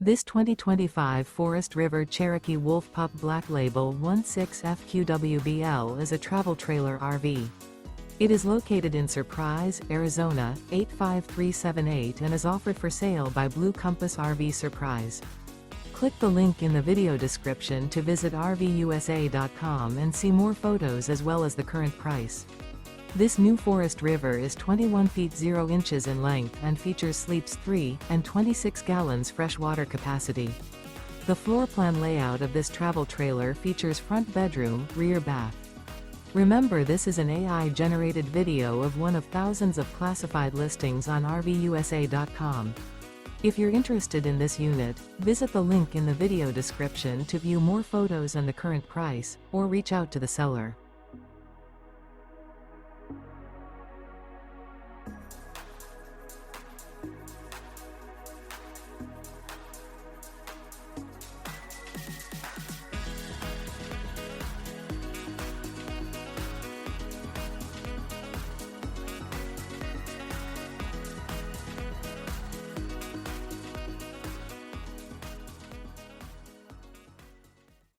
This 2025 Forest River Cherokee Wolf Pup Black Label 16FQWBL is a travel trailer RV. It is located in Surprise, Arizona, 85378 and is offered for sale by Blue Compass RV Surprise. Click the link in the video description to visit RVUSA.com and see more photos as well as the current price. This new Forest River is 21 feet 0 inches in length and features sleeps 3 and 26 gallons fresh water capacity. The floor plan layout of this travel trailer features front bedroom, rear bath. Remember, this is an AI-generated video of one of thousands of classified listings on RVUSA.com. If you're interested in this unit, visit the link in the video description to view more photos and the current price, or reach out to the seller.